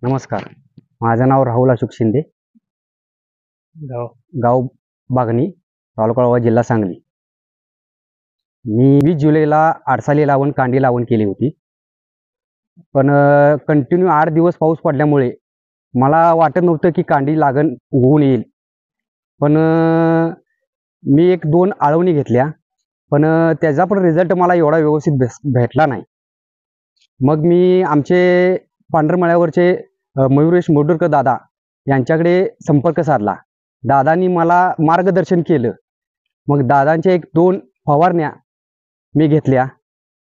नमस्कार. माझं नाव राहुल अशोक शिंदे. गाव बागणी, तालुका वाळवा, जिल्हा सांगली. मी 20 जुलैला आडसाली लावून कांडी लावून केली होती. पण कंटिन्यू 8 दिवस पाऊस पडल्यामुळे मला वाटत नव्हतं की कांडी लागण उगवून येईल. पण मी 1-2 आळवणी घेतल्या, पण त्याचा पण रिझल्ट मला एवढा व्यवस्थित भेटला नाही. मग मी आमचे पांढरमळ्यावरचे मयुरेश मोडूरकर दादा यांच्याकडे संपर्क साधला. दादांनी मला मार्गदर्शन केलं. मग दादांचे 1-2 फवारण्या मी घेतल्या.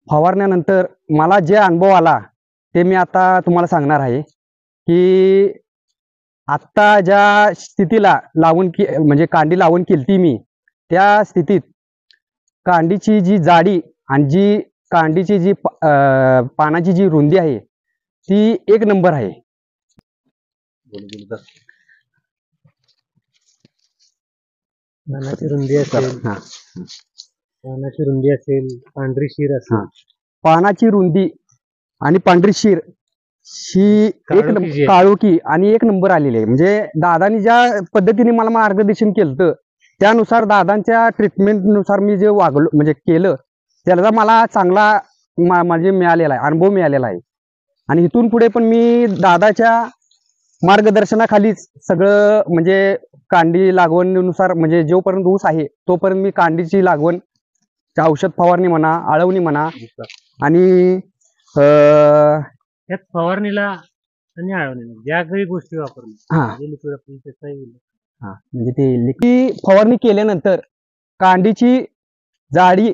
फवारण्यानंतर मला जे अनुभव आला ते मी आता तुम्हाला सांगणार आहे की आत्ता ज्या स्थितीला म्हणजे कांडी लावून केलती मी, त्या स्थितीत कांडीची जी जाडी आणि जी कांडीची जी पानाची जी रुंदी आहे ती 1 नंबर आहे. पानाची रुंदी असेल, पांढरी शीर असेल. पानाची रुंदी आणि पांढरी शीर ही काळोखी आणि 1 नंबर आलेली आहे. म्हणजे दादांनी ज्या पद्धतीने मला मार्गदर्शन केलं त्यानुसार, दादांच्या ट्रीटमेंटनुसार मी जे वागलो म्हणजे केलं, त्याला मला चांगला म्हणजे मिळालेला आहे, अनुभव मिळालेला आहे. आणि इथून पुढे पण मी दादाच्या मार्गदर्शनाखालीच सगळं म्हणजे कांडी लागवणीनुसार, म्हणजे जोपर्यंत ऊस आहे तोपर्यंत मी कांडीची लागवण, औषध फवारणी म्हणा, आळवणी म्हणा, आणि त्यात फवारणीला आणि आळवणीला ज्या काही गोष्टी वापरल्या म्हणजे ते फवारणी केल्यानंतर कांडीची जाडी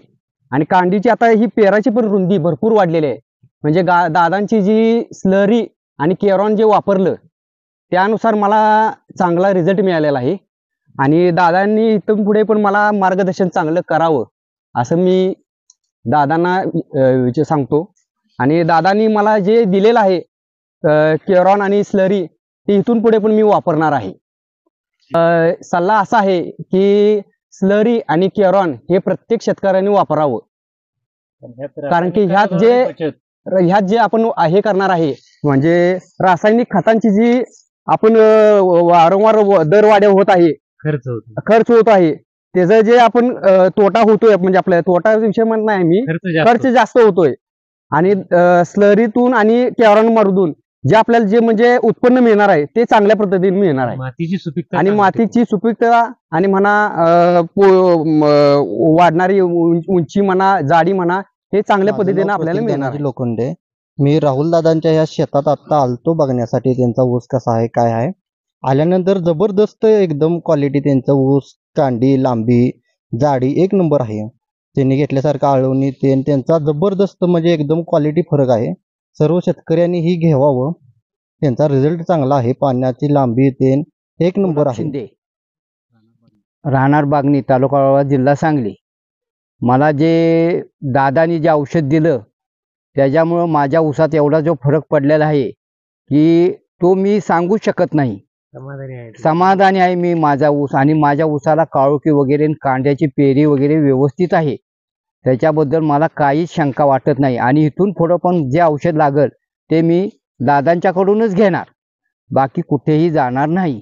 आणि कांडीची आता ही पेराची पण रुंदी भरपूर वाढलेली आहे. म्हणजे दादांची जी स्लरी आणि केरॉन जे वापरलं त्यानुसार मला चांगला रिझल्ट मिळालेला आहे. आणि दादांनी इथून पुढे पण मला मार्गदर्शन चांगलं करावं असं मी दादांना सांगतो. आणि दादांनी मला जे दिलेलं आहे केरॉन आणि स्लरी, ते इथून पुढे पण मी वापरणार आहे. सल्ला असा आहे की स्लरी आणि केरॉन हे प्रत्येक शेतकऱ्यांनी वापरावं. कारण की ह्यात जे आपण हे करणार आहे, म्हणजे रासायनिक खतांची जी आपण वारंवार दरवाढ होत आहे, खर्च होत आहे, त्याचा जे आपण तोटा होतोय, म्हणजे आपल्या तोटा विषय म्हणत नाही मी, खर्च जास्त होतोय. आणि स्लरीतून आणि केरॉन मधून जे आपल्याला जे म्हणजे उत्पन्न मिळणार आहे ते चांगल्या पद्धतीने मिळणार आहे. मातीची सुपीकता आणि म्हणा वाढणारी उंची म्हणा, जाडी म्हणा, हे चांगल्या पद्धतीने आपल्याला मिळणार आहे. लोखंडे, मी राहुल दादांच्या या शेतात आता आलतो बघण्यासाठी. त्यांचा ऊस कसा आहे, काय आहे. आल्यानंतर जबरदस्त एकदम क्वालिटी त्यांचा ऊस, कांडी, लांबी, जाडी 1 नंबर आहे. त्यांनी घेतल्यासारखं आळवणी त्यांचा जबरदस्त, म्हणजे एकदम क्वालिटी फरक आहे. सर्व शेतकऱ्यांनी ही घ्यावावं, त्यांचा रिझल्ट चांगला आहे. पाण्याची लांबी 1 नंबर आहे. राहणार बागणी, तालुका वाळवा, जिल्हा सांगली. मला जे दादानी जे औषध दिलं त्याच्यामुळं माझ्या ऊसात एवढा जो फरक पडलेला आहे की तो मी सांगू शकत नाही. समाधानी आहे मी माझा ऊस. आणि माझ्या ऊसाला काळोखी वगैरे, कांड्याची पेरी वगैरे व्यवस्थित आहे. त्याच्याबद्दल मला काहीच शंका वाटत नाही. आणि इथून पुढं पण जे औषध लागेल ते मी दादांच्याकडूनच घेणार, बाकी कुठेही जाणार नाही.